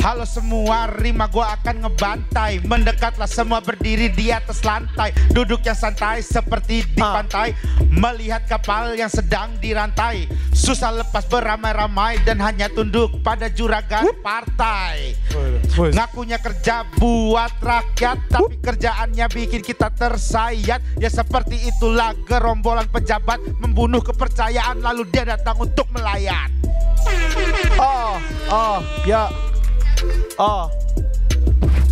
Halo semua, rima gua akan ngebantai. Mendekatlah semua berdiri di atas lantai. Duduk yang santai seperti di pantai. Melihat kapal yang sedang dirantai. Susah lepas beramai-ramai dan hanya tunduk pada juragan partai. Ngakunya kerja buat rakyat, tapi kerjaannya bikin kita tersayat. Ya seperti itulah gerombolan pejabat membunuh kepercayaan lalu dia datang untuk melayat.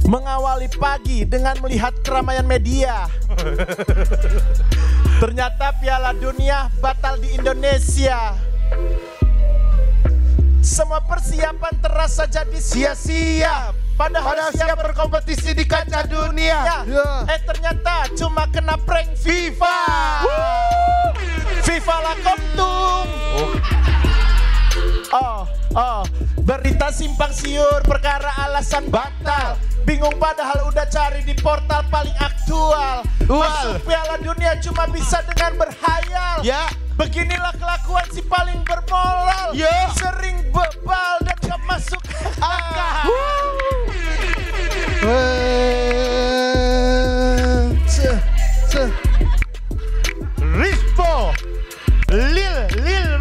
Mengawali pagi dengan melihat keramaian media. Ternyata Piala Dunia batal di Indonesia. Semua persiapan terasa jadi sia-sia. Padahal siap berkompetisi di kancah dunia. Ternyata cuma kena prank FIFA. FIFA lakomtum. Berita simpang siur perkara alasan batal. Bingung padahal udah cari di portal paling aktual. Masuk Piala Dunia cuma bisa dengan berhayal. Beginilah kelakuan si paling bermoral. Sering bebal dan gak masuk akal. Rispo, Lil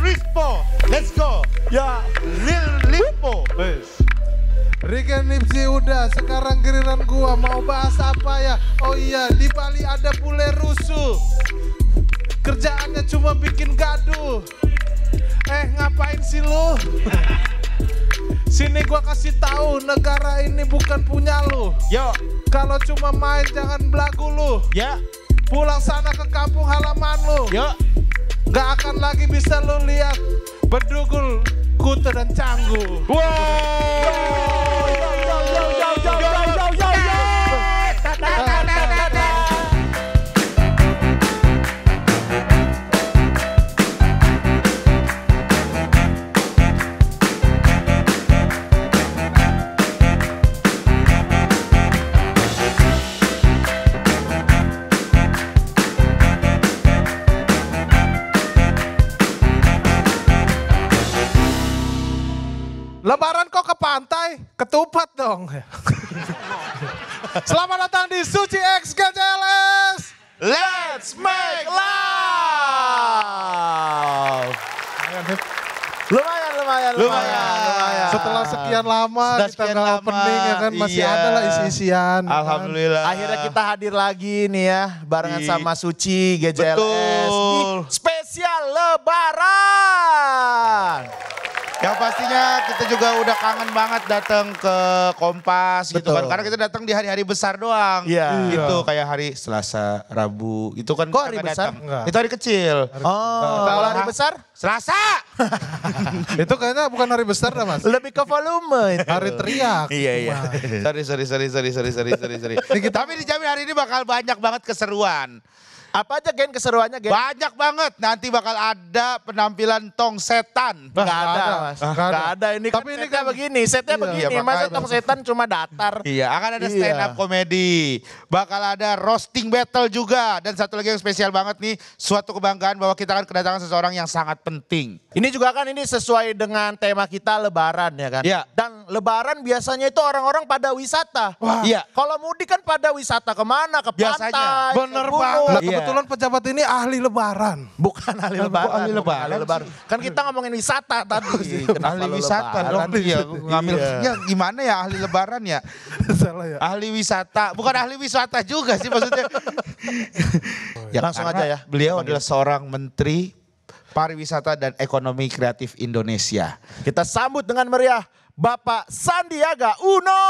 Rispo, let's go. Lil Rispo. Rigen Nipsi udah, sekarang giliran gua mau bahas apa ya? Oh iya, di Bali ada bule rusuh. Kerjaannya cuma bikin gaduh. Ngapain sih lu? Sini gua kasih tahu, negara ini bukan punya lu. Kalau cuma main jangan belagu lu. Pulang sana ke kampung halaman lu. Gak akan lagi bisa lu lihat Bedugul, Kuta dan Canggu. Lebaran kok ke pantai? Ketupat dong. Selamat datang di Suci X GJLS. Let's make love. Lumayan. Setelah sekian lama kita nggak opening ya kan, masih ada lah isi-isian. Alhamdulillah. Akhirnya kita hadir lagi nih ya, barengan sama Suci GJLS di spesial Lebaran. Yang pastinya kita juga udah kangen banget datang ke Kompas gitu kan. Karena kita datang di hari-hari besar doang. Gitu kayak hari Selasa, Rabu. Itu kan kok hari besar? Itu hari kecil. Kalau hari besar? Selasa. Itu kayaknya bukan hari besar dah Mas. Lebih ke volume. Hari teriak. Iya. Sorry. Tapi dijamin hari ini bakal banyak banget keseruan. Apa aja Gen keseruannya Gen? Banyak banget. Nanti bakal ada penampilan tong setan. Gak ada Mas. Gak ada. Ini tapi ini kan begini. Setnya begini. Masa tong setan cuma datar. Iya, akan ada stand up comedy. Bakal ada roasting battle juga. Dan satu lagi yang spesial banget nih. Suatu kebanggaan bahwa kita akan kedatangan seseorang yang sangat penting. Ini juga kan ini sesuai dengan tema kita Lebaran ya kan. Dan Lebaran biasanya itu orang-orang pada wisata. Kalau mudik kan pada wisata kemana? Ke pantai. Bener banget. Kebetulan pejabat ini ahli lebaran. Bukan ahli lebaran. Ahli lebaran. Kan kita ngomongin wisata tadi. Ahli wisata dong. Ngambilnya gimana ya ahli lebaran ya? Salah ya. Ahli wisata. Bukan ahli wisata juga sih maksudnya. Langsung aja ya. Beliau adalah seorang menteri pariwisata dan ekonomi kreatif Indonesia. Kita sambut dengan meriah Bapak Sandiaga Uno.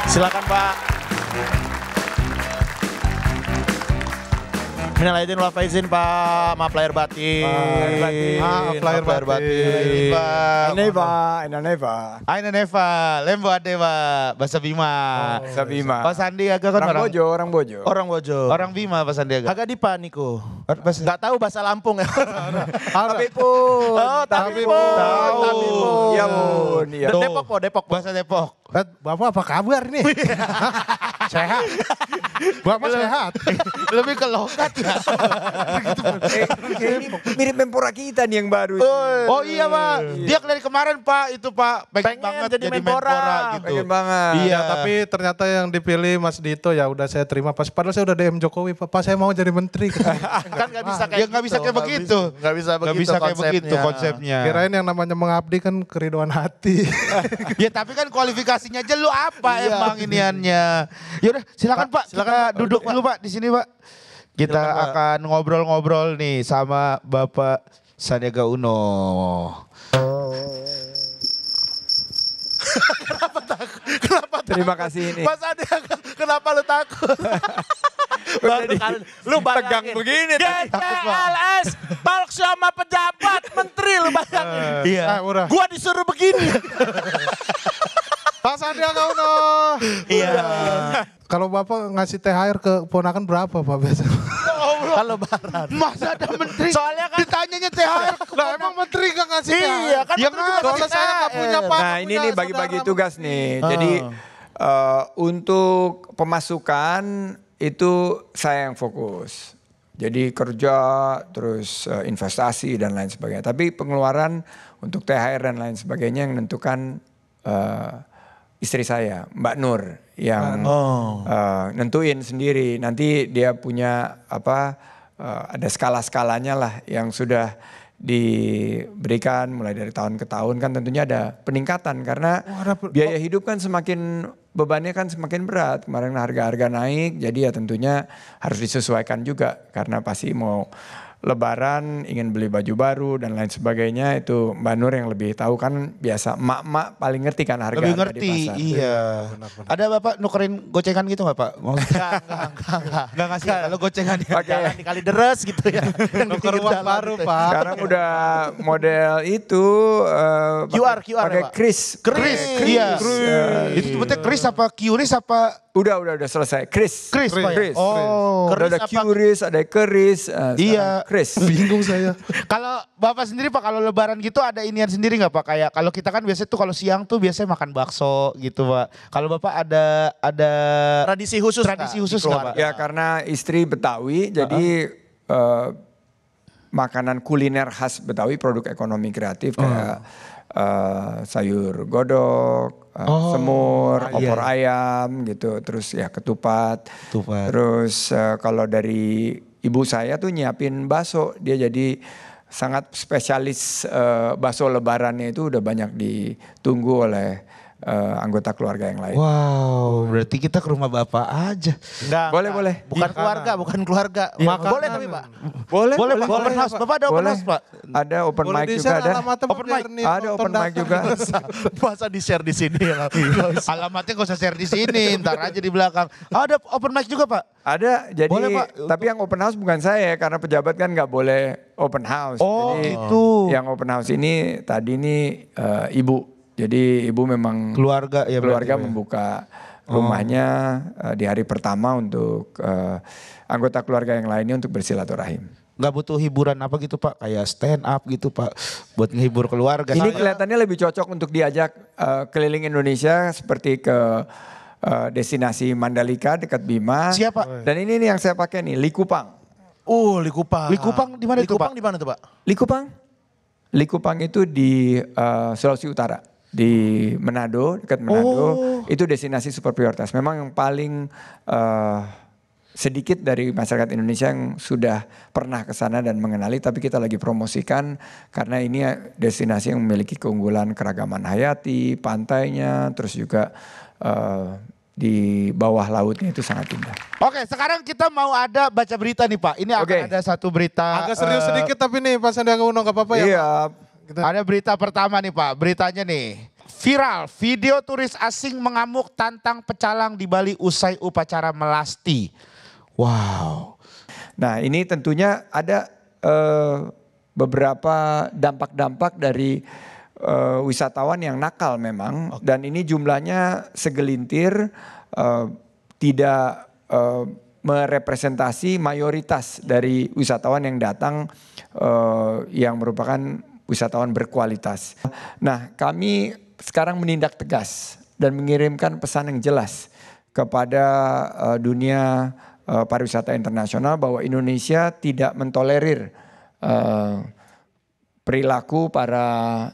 Silakan Pak. Minal aidin wal faizin Pak, maaf lahir batin. Maaf lahir batin. Aina Neva, Lembo Adeva, Bahasa Bima. Pak Sandiaga kan orang Bojo. Orang Bima Pak Sandiaga. Agak Dipaniku. Gak tahu bahasa Lampung ya. Tabipun. Tabipun. Ya bun. Depok. Bahasa Depok. Bapak apa kabar nih? Sehat? Bapak sehat? Lebih ke logat ya. Ini mirip Menpora kita nih yang baru. Oh iya Pak, dia dari kemarin Pak, itu Pak pengen banget jadi Menpora gitu. Pengen banget. Iya, tapi ternyata yang dipilih Mas Dito ya udah saya terima. Padahal saya udah DM Jokowi, Pak saya mau jadi menteri. Kan gak bisa kayak Ya nggak bisa kayak begitu. Gak bisa Nggak begitu bisa kayak begitu konsepnya. Kirain yang namanya mengabdi kan keriduan hati. Ya tapi kan kualifikasinya aja lu apa emang iniannya. Yaudah silakan Pak, kita duduk dulu Pak di sini Pak. Kita akan ngobrol-ngobrol nih sama Bapak Sandiaga Uno. Kenapa Terima kasih ini. Mas Sandiaga, kenapa lu takut? Lu tegang begini. GCLS, talk sama pejabat, menteri lu bayangin. Iya. Gua disuruh begini. Pak Sandiaga Uno. Iya. Kalau Bapak ngasih THR ke ponakan berapa Pak biasanya? Kalau Barat. Masa ada menteri? Soalnya kan ditanyanya THR. Lah emang menteri gak ngasih THR? Iya kan Ya menteri nggak, juga Soalnya ngasih saya gak punya Pak. Nah ini nih bagi-bagi tugas nih. Jadi untuk pemasukan itu saya yang fokus. Jadi kerja, terus investasi dan lain sebagainya. Tapi pengeluaran untuk THR dan lain sebagainya yang menentukan istri saya, Mbak Nur, yang nentuin sendiri. Nanti dia punya ada skala-skalanya lah yang sudah diberikan mulai dari tahun ke tahun, kan tentunya ada peningkatan karena biaya hidup kan semakin bebannya kan semakin berat. Kemarin harga-harga naik, jadi ya tentunya harus disesuaikan juga karena pasti mau Lebaran ingin beli baju baru dan lain sebagainya. Itu Mbak Nur yang lebih tahu, kan biasa emak-emak paling ngerti kan harga Lebih di ngerti, pasar. iya. Ada Bapak nukerin gocengan gitu nggak Pak? Enggak. Nggak ngasih kalau gocengan Jalan dikali deres gitu ya. Nuker uang baru Pak. Sekarang udah model itu QR pakai ya, Pak? kris. Iya. Itu sebetulnya Kris apa Qris apa? Udah selesai. Kris. Kris Pak ya? Kris. Oh. Udah ada Qris, ada keris. Iya. Kris. Bingung saya. Kalau Bapak sendiri Pak, kalau Lebaran gitu ada inian sendiri nggak Pak? Kayak kalau kita kan biasanya tuh kalau siang tuh biasanya makan bakso gitu Pak. Kalau Bapak ada Tradisi khusus nggak Pak? Ya karena istri Betawi, jadi makanan kuliner khas Betawi, produk ekonomi kreatif kayak sayur godok, semur, opor ayam gitu, terus ya ketupat. Terus kalau dari ibu saya tuh nyiapin bakso, dia jadi sangat spesialis bakso lebarannya itu udah banyak ditunggu oleh anggota keluarga yang lain. Wow, berarti kita ke rumah Bapak aja. Enggak. Boleh. Bukan keluarga. Boleh tapi Pak. Boleh. Boleh Pak, open house. Bapak ada open house Pak? Ada open Boleh mic juga di-share ada. alamatnya, Open mic. Ada open mic juga. Masa di-share di sini ya? Alamatnya gak usah share di sini, ntar aja di belakang. Ada open mic juga Pak? Ada, jadi Boleh, Pak. tapi yang open house bukan saya karena pejabat kan nggak boleh open house. Oh, jadi gitu. yang open house ini tadi ini ibu. Jadi ibu memang Keluarga ya keluarga berarti, membuka rumahnya di hari pertama untuk anggota keluarga yang lainnya untuk bersilaturahim. Nggak butuh hiburan apa gitu Pak? Kayak stand up gitu Pak, buat menghibur keluarga. Ini kelihatannya lebih cocok untuk diajak keliling Indonesia seperti ke destinasi Mandalika dekat Bima. Siapa? Dan ini nih yang saya pakai nih, Likupang. Likupang. Likupang di mana itu, Pak? Likupang di mana tuh Pak? Likupang itu di Sulawesi Utara, di Manado, dekat Manado. Itu destinasi super prioritas. Memang yang paling sedikit dari masyarakat Indonesia yang sudah pernah ke sana dan mengenali, tapi kita lagi promosikan karena ini destinasi yang memiliki keunggulan keragaman hayati, pantainya, terus juga di bawah lautnya itu sangat indah. Oke, sekarang kita mau ada baca berita nih Pak. Ini akan ada satu berita. Agak serius sedikit tapi nih Pak Sandiaga Uno gak apa-apa ya Iya. Pak? Ada berita pertama nih Pak. Beritanya nih. Viral, video turis asing mengamuk tantang pecalang di Bali usai upacara melasti. Wow. Nah ini tentunya ada beberapa dampak-dampak dari wisatawan yang nakal memang. Dan ini jumlahnya segelintir, tidak merepresentasi mayoritas dari wisatawan yang datang yang merupakan wisatawan berkualitas. Nah kami sekarang menindak tegas dan mengirimkan pesan yang jelas kepada dunia pariwisata internasional bahwa Indonesia tidak mentolerir perilaku para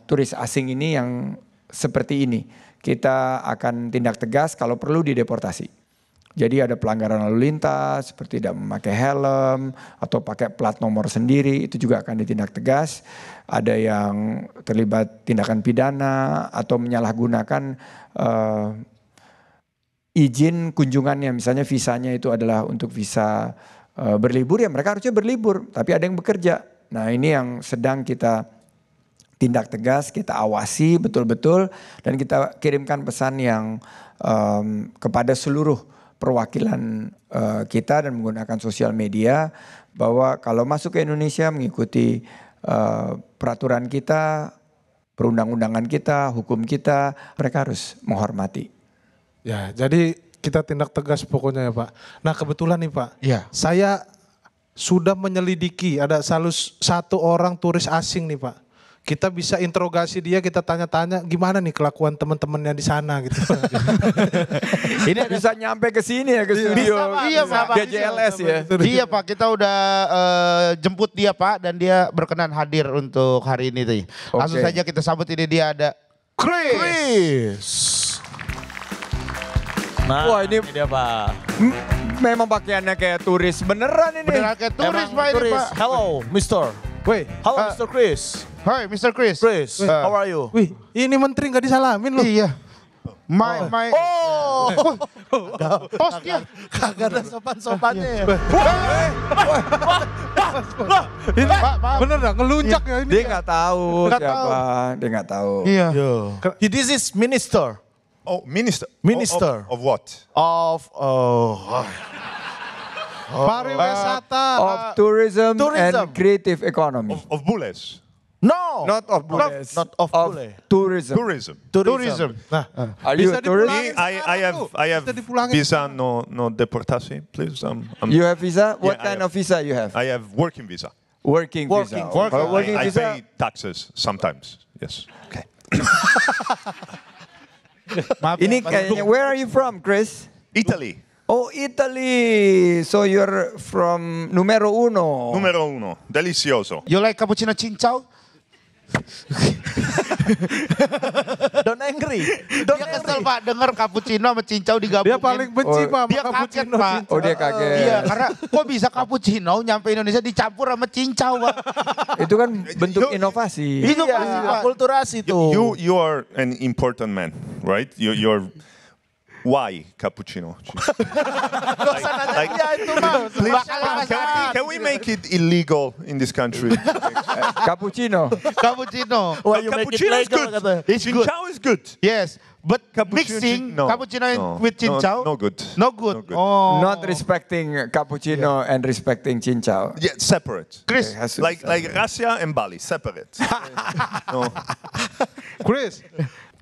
turis asing ini yang seperti ini. Kita akan tindak tegas kalau perlu dideportasi. Jadi ada pelanggaran lalu lintas seperti tidak memakai helm atau pakai plat nomor sendiri, itu juga akan ditindak tegas. Ada yang terlibat tindakan pidana atau menyalahgunakan izin kunjungannya, misalnya visanya itu adalah untuk visa berlibur, ya mereka harusnya berlibur, tapi ada yang bekerja. Nah ini yang sedang kita tindak tegas, kita awasi betul-betul dan kita kirimkan pesan yang kepada seluruh perwakilan kita dan menggunakan sosial media bahwa kalau masuk ke Indonesia mengikuti peraturan kita, perundang-undangan kita, hukum kita, mereka harus menghormati. Ya, jadi kita tindak tegas pokoknya ya Pak. Nah kebetulan nih Pak, saya sudah menyelidiki ada satu orang turis asing nih Pak. Kita bisa interogasi dia, kita tanya-tanya gimana nih kelakuan teman-temannya di sana gitu. Ini bisa nyampe ke sini ya, ke studio. Iya Pak. GJLS ya. Iya Pak, kita udah jemput dia Pak dan dia berkenan hadir untuk hari ini tuh. Langsung saja kita sambut, ini dia ada Chris. Nah, wah ini dia Pak. Memang pakaiannya kayak turis beneran ini. Beneran kayak turis Pak ini Pak. Hello, Mister. Woi, Halo Mr. Chris. Hai Mr. Chris. Chris, how are you? wih ini menteri gak disalamin loh. Iya. Oh, Tos dia. kagak ada sopan-sopannya ya. Ini bener dah ngelunjak ya ini. Dia nggak tahu Nggak siapa, dia nggak tahu. Iya. This is minister Oh, minister. Minister. Of what? of Pariwisata. Of tourism, Tourism. and creative economy. Of bullets. no, Not of bullets. not of bule. Tourism. Tourism. Nah, Are you bisa a tourist? dipulangin I sekarang tuh. have Bisa dipulangin visa, sekarang. no deportation, please. You have visa? What I kind have. of visa you have? I have working visa. Working visa. Working. Kalau working I visa, pay taxes sometimes. Yes. Okay. ini kayaknya, where are you from, Chris? Italy. Oh, Italy. So you're from numero uno. Numero uno. Delicioso. You like cappuccino cincau? Don't angry. Dia kesel Pak, denger cappuccino sama cincau digabungin. Dia paling benci Oh, Pak sama Dia kaget cappuccino. Pak. Oh dia kaget. Iya, karena kok bisa cappuccino nyampe Indonesia dicampur sama cincau Pak. Itu kan bentuk inovasi. Itu pasti Pak. Akulturasi tuh. You are an important man, right? You're why cappuccino? Like, ya itu mah. Can we make it illegal in this country? Cappuccino. Cappuccino. Why you make it Cappuccino is legal, good. kata. It's good. Cincau is good. Yes, but Cappuccino, mixing no, cappuccino no, with cincau? no good. No good. No good. Oh. Not respecting cappuccino and respecting cincau. Yeah, separate. Chris, Okay, has to be Like Russia and Bali, separate. No. Chris,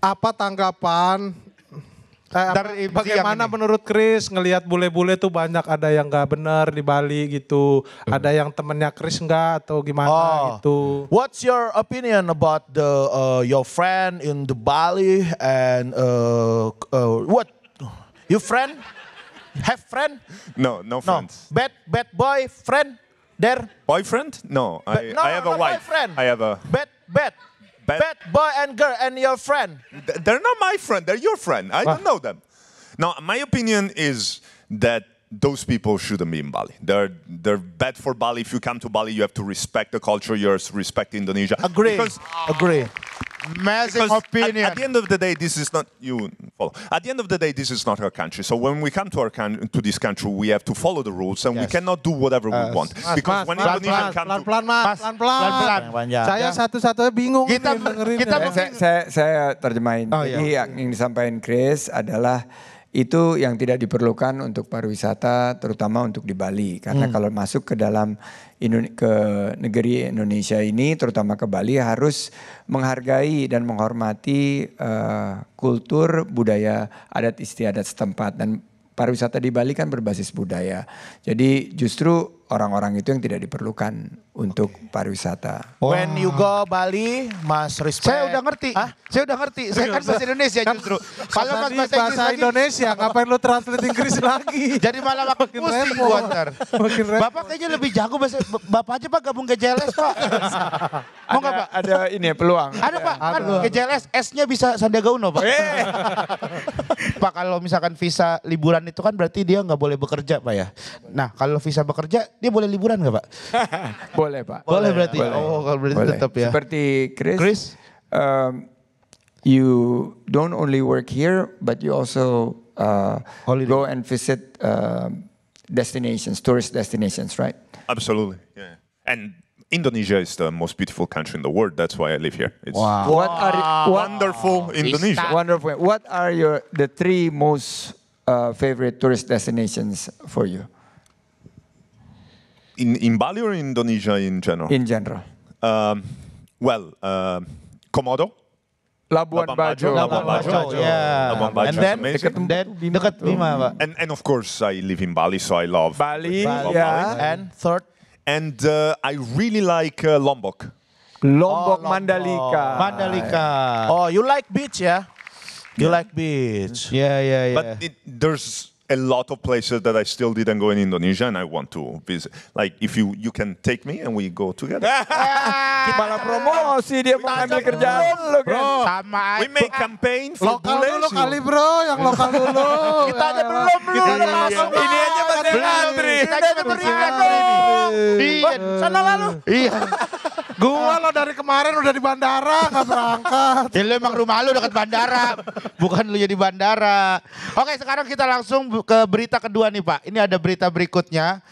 apa tanggapan Dari bagaimana yang ini. menurut Chris ngelihat bule-bule tuh banyak ada yang nggak benar di Bali gitu, ada yang temennya Chris nggak atau gimana gitu. What's your opinion about the your friend in the Bali and what? You friend? Have friend? No No. friends. Bad boy friend there? Boyfriend? No, I have a not wife. boyfriend. I have a. Bad boy and girl and your friend. They're not my friend. They're your friend. I don't know them. No, my opinion is that those people shouldn't be in Bali. They're bad for Bali. If you come to Bali, you have to respect the culture. You respect Indonesia. Agree. Agree. amazing Because opinion. at the end of the day, this is not you follow. At the end of the day, this is not our country. So when we come to to this country, we have to follow the rules, and we cannot do whatever we want. Because when Indonesian come to pelan-pelan. Saya satu-satunya bingung Kita- nih dengerin. kita ya. Saya terjemahin. Oh, Jadi yang disampaikan Chris adalah itu yang tidak diperlukan untuk pariwisata, terutama untuk di Bali. Karena kalau masuk ke dalam ke negeri Indonesia ini, terutama ke Bali, harus menghargai dan menghormati kultur, budaya, adat istiadat setempat. Dan pariwisata di Bali kan berbasis budaya. Jadi justru orang-orang itu yang tidak diperlukan untuk pariwisata. When you go Bali, Mas respect. Saya udah ngerti. Saya udah ngerti. Saya kan bahasa Indonesia justru. Kalau Mas bahasa Inggris lagi, Indonesia, ngapain lu translate Inggris lagi? jadi malah makin pusing gua ntar. Bapak kayaknya lebih jago bahasa. Bapak aja Pak gabung ke JLS Pak. Mau nggak Pak? Ada ini ya, peluang. Ada Pak. Kan ke JLS S-nya bisa Sandiaga Uno Pak. Pak kalau misalkan visa liburan itu kan berarti dia nggak boleh bekerja Pak ya. Nah kalau visa bekerja dia boleh liburan nggak Pak? Boleh Pak. Boleh berarti. Boleh. Oh kalau berarti Boleh. tetap ya. Seperti Chris, Chris? You don't only work here, but you also go and visit destinations, tourist destinations, right? Absolutely. Yeah. And Indonesia is the most beautiful country in the world. That's why I live here. It's wonderful Indonesia. Wonderful. What are the 3 most favorite tourist destinations for you? In Bali or Indonesia in general? In general. Komodo. Labuan Bajo. Labuan Bajo. Yeah. Labuan Bajo And is then amazing. dekat Bima Pak. And of course I live in Bali, so I love Bali, Love yeah. Bali. And third, And I really like Lombok. Lombok, Mandalika. Mandalika. oh you like beach ya? You like beach. Ya. But there's a lot of places that I still didn't go in Indonesia and I want to visit. Like if you can take me and we go together. Malah promosi dia mau ngambil kerjaan lu kan. Sama We make campaign for Lokal dulu Bule. kali bro, yang lokal dulu. Kita aja belum masuk. Ini aja masih ngantri. Kita aja berikan ini. Iya, Sana lalu. Iya. Gua lo dari kemarin udah di bandara nggak berangkat. Ya lu emang rumah lu dekat bandara. Bukan lu jadi bandara. Oke sekarang kita langsung ke berita kedua nih Pak. Ini ada berita berikutnya.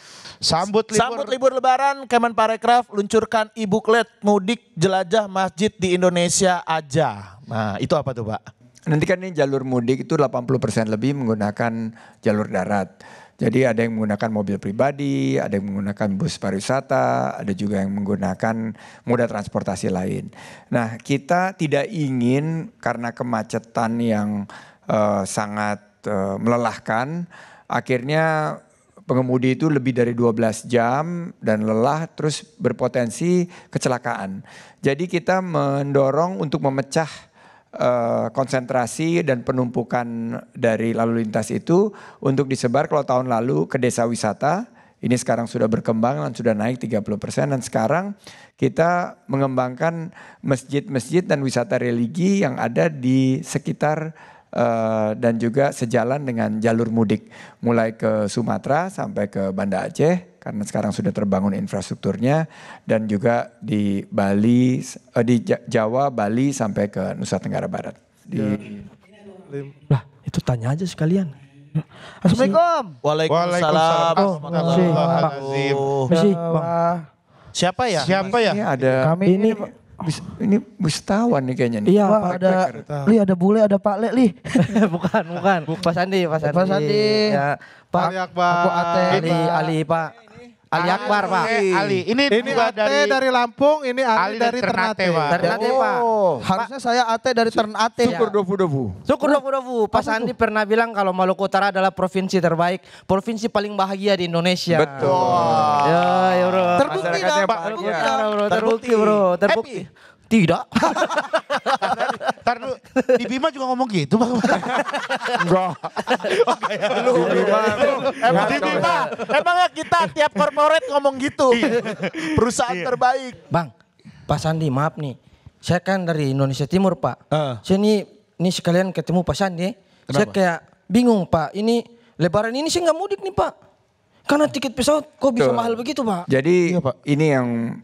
Sambut libur lebaran, Kemenparekraf luncurkan e-booklet mudik jelajah masjid di Indonesia aja. Nah itu apa tuh Pak? Nanti kan ini jalur mudik itu 80% lebih menggunakan jalur darat. Jadi ada yang menggunakan mobil pribadi, ada yang menggunakan bus pariwisata, ada juga yang menggunakan moda transportasi lain. Nah kita tidak ingin karena kemacetan yang sangat melelahkan, akhirnya pengemudi itu lebih dari 12 jam dan lelah terus berpotensi kecelakaan. Jadi kita mendorong untuk memecah konsentrasi dan penumpukan dari lalu lintas itu untuk disebar kalau tahun lalu ke desa wisata. Ini sekarang sudah berkembang dan sudah naik 30% dan sekarang kita mengembangkan masjid-masjid dan wisata religi yang ada di sekitar dan juga sejalan dengan jalur mudik mulai ke Sumatera sampai ke Banda Aceh karena sekarang sudah terbangun infrastrukturnya dan juga di Bali, di Jawa, Bali sampai ke Nusa Tenggara Barat. Lah itu tanya aja sekalian. Assalamualaikum. Waalaikumsalam. Masih Bang. Siapa ya? Ini ada ini wisatawan nih kayaknya nih. Iya, Pak, ada bule, ada Pak Le, Li. bukan. Pak Sandi. Pak Sandi. Ya, Pak Ali Akbar. Aku Ate. Ali Pak. Ali Akbar Pak. Ali. Ini juga Ate dari Lampung, ini Ali dari Ternate. Pak. Ternate Pak. Harusnya saya Ate dari Ternate. Syukur dofu-dofu. Syukur dofu. Pak Sandi pernah bilang kalau Maluku Utara adalah provinsi terbaik, provinsi paling bahagia di Indonesia. Betul. Ya bro. Terbukti Masyarakatnya Pak. Maluku Utara bro, terbukti bro, terbukti. Tidak. Ntar lu, di Bima juga ngomong gitu Bang. Enggak. Di Bima. Emangnya kita tiap corporate ngomong gitu. Perusahaan terbaik. Bang, Pak Sandi maaf nih. Saya kan dari Indonesia Timur Pak. Saya ini sekalian ketemu Pak Sandi. Saya kayak bingung Pak. Ini lebaran ini saya nggak mudik nih Pak. Karena tiket pesawat kok bisa mahal begitu Pak. Jadi ini yang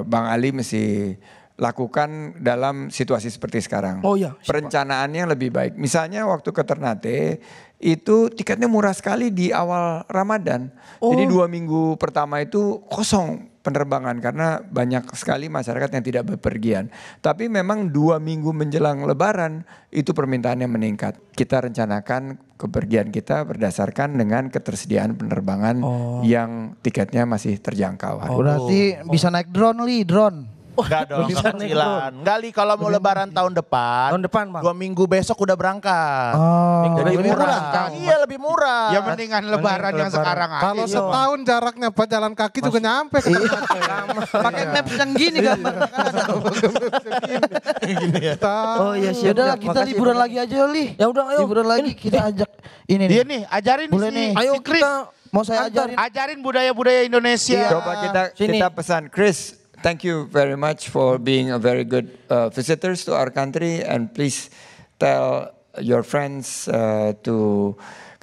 Bang Ali mesti lakukan dalam situasi seperti sekarang. Oh iya. Perencanaannya lebih baik. Misalnya waktu ke Ternate itu tiketnya murah sekali di awal Ramadan. Jadi 2 minggu pertama itu kosong penerbangan karena banyak sekali masyarakat yang tidak bepergian. Tapi memang 2 minggu menjelang Lebaran itu permintaannya meningkat. Kita rencanakan kepergian kita berdasarkan dengan ketersediaan penerbangan yang tiketnya masih terjangkau. Berarti bisa naik drone, Li, drone. Enggak dong, Lebih kecilan. Enggak Li, kalau mau lebaran tahun depan. Tahun depan, Bang. 2 minggu besok udah berangkat. Minggu Jadi lebih murah. murah. Iya lebih murah. Ya mendingan lebaran yang sekarang aja. Kalau setahun jaraknya Pak jalan kaki juga nyampe ke Pakai maps yang gini gambar. Oh Ya udah kita liburan lagi aja Li. Ya udah, ayo. Liburan lagi kita ajak ini Dia nih. nih, ajarin Boleh si, nih. si Ayo Chris. kita Mau saya ajarin. Ajarin budaya-budaya Indonesia. Coba Sini. kita pesan Chris. Thank you very much for being a very good visitors to our country, and please tell your friends to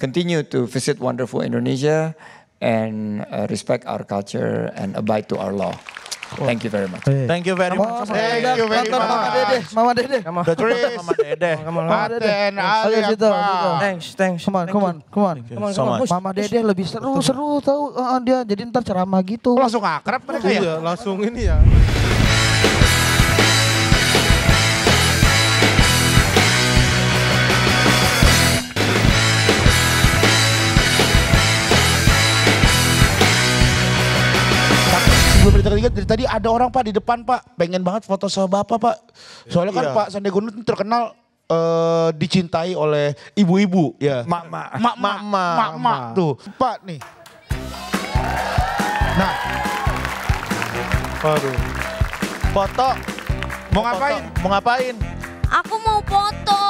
continue to visit wonderful Indonesia and respect our culture and abide to our law. Thank you very much. Thank you very much. Thank you very Nonton Mama Dede, much. Mama Dede. Udah cukup sama Dede. Paten Ali Ayo situ, Akbar. Thanks. Come on. So much. Mama Dede lebih seru tahu dia jadi ntar ceramah gitu. Langsung akrab mereka ya. Iya, langsung ini ya. Sebelum berita ketiga, dari tadi ada orang Pak di depan Pak, pengen banget foto sama Bapak Pak. Soalnya kan Pak Sandiaga Uno terkenal dicintai oleh ibu-ibu ya. Mak tuh. Pak nih. Nah. Waduh. Foto. Mau ngapain? Mau ngapain? Aku mau foto.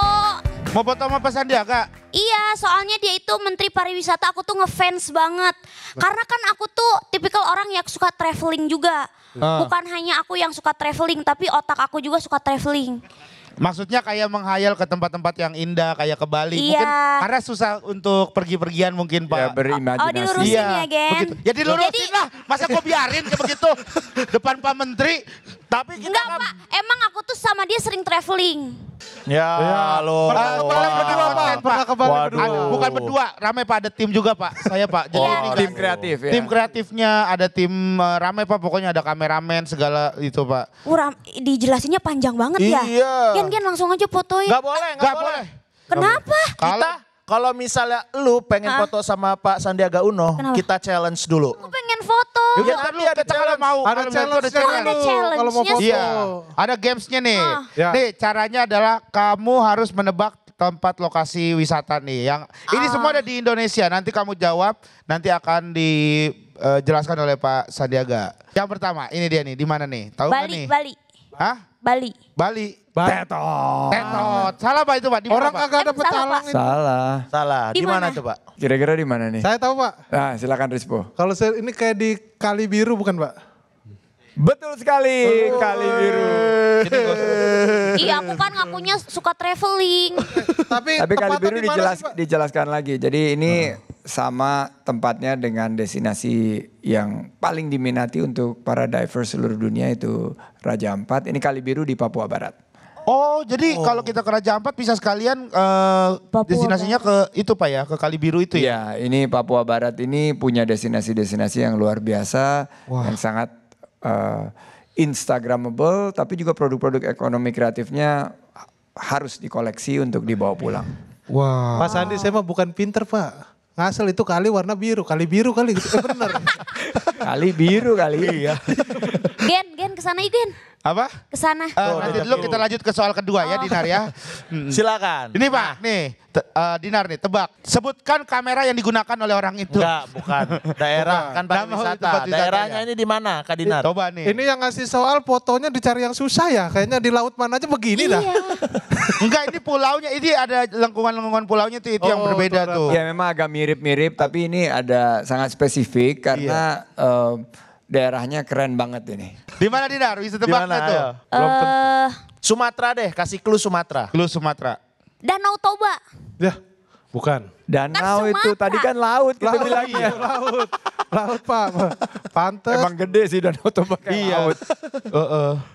Mau foto sama Pak Sandiaga? Iya, soalnya dia itu Menteri Pariwisata, aku tuh ngefans banget. Karena kan aku tuh tipikal orang yang suka traveling juga. Bukan hanya aku yang suka traveling, tapi otak aku juga suka traveling. Maksudnya kayak menghayal ke tempat-tempat yang indah, kayak ke Bali. Iya. Mungkin karena susah untuk pergi-pergian mungkin Pak. Ya, berimajinasi. Oh, dilurusin ya, Gen? Begitu. Ya dilurusin lah, masa gue biarin kayak begitu. Depan Pak Menteri. Tapi kita Enggak Pak, emang aku tuh sama dia sering traveling. Ya, lo. Pernah berdua Pak. Pernah ke Bali berdua. Bukan berdua, ramai Pak, ada tim juga Pak. Saya Pak. Jadi ini Tim kreatif ya. tim kreatifnya, ada tim ramai Pak. Pokoknya ada kameramen segala itu Pak. Dijelasinnya panjang banget ya. Iya. Gen langsung aja fotoin. Nggak boleh, nggak boleh. Kenapa? Kalau misalnya lu pengen foto sama Pak Sandiaga Uno, Kenapa? kita challenge dulu. Aku pengen foto. Ya, ntar lu kita kalau mau. Ada challenge challenge-nya kalau mau foto. Iya, ada gamesnya nih. Ya. Nih caranya adalah kamu harus menebak tempat lokasi wisata nih. Yang ini semua ada di Indonesia. Nanti kamu jawab, nanti akan dijelaskan oleh Pak Sandiaga. Yang pertama, ini dia nih. Di mana nih? Tahu nggak nih? Bali. Hah? Bali. Bali. Tetot. Tetot. Salah Pak itu Pak. Di mana, Orang Pak? kagak ada Salah, pecalang ini. Salah. Salah. Di Di mana mana? coba? Kira-kira di mana nih? Saya tahu Pak. Nah, silakan Rispo. Kalau saya ini kayak di Kali Biru bukan Pak? Betul sekali, Kali Biru. Iya, aku kan ngakunya suka traveling. Tapi Kali tempatnya Biru di mana sih, Pak? dijelaskan lagi. Jadi ini sama tempatnya dengan destinasi yang paling diminati untuk para divers seluruh dunia itu Raja Ampat. Ini Kali Biru di Papua Barat. Oh, jadi kalau kita ke Raja Ampat bisa sekalian destinasinya ke itu Pak ya, ke Kali Biru itu ya? Iya, ini Papua Barat ini punya destinasi-destinasi yang luar biasa, yang sangat Instagramable, tapi juga produk-produk ekonomi kreatifnya harus dikoleksi untuk dibawa pulang. Wah. Pak Sandi saya mah bukan pinter Pak. Ngasal itu kali warna biru, kali gitu. Bener. Kali Biru kali. Iya. Gen kesana yuk Gen. Apa? Kesana. Nanti dulu kita lanjut ke soal kedua ya Dinar ya. Silakan. Ini Pak, nih Dinar nih tebak. Sebutkan kamera yang digunakan oleh orang itu. Enggak, bukan. Daerah kan Nama pariwisata. tempat wisatanya. Daerahnya ini di mana, Kak Dinar? Coba nih. Ini yang ngasih soal fotonya dicari yang susah ya. Kayaknya di laut mana aja begini dah. Iya. Enggak, ini pulaunya, ini ada lengkungan-lengkungan pulaunya itu yang berbeda tuh. Ya memang agak mirip-mirip, tapi ini ada sangat spesifik karena daerahnya keren banget ini. Di mana Dinar? Bisa tebak Dimana, nggak tuh? ayo? Sumatera deh, kasih clue Sumatera. Lu Sumatera. Danau Toba. Ya, bukan. Danau Kan itu Sumatera. tadi kan laut kita bilangnya. Laut Pak. Pantes. Emang gede sih Danau Toba kayak laut.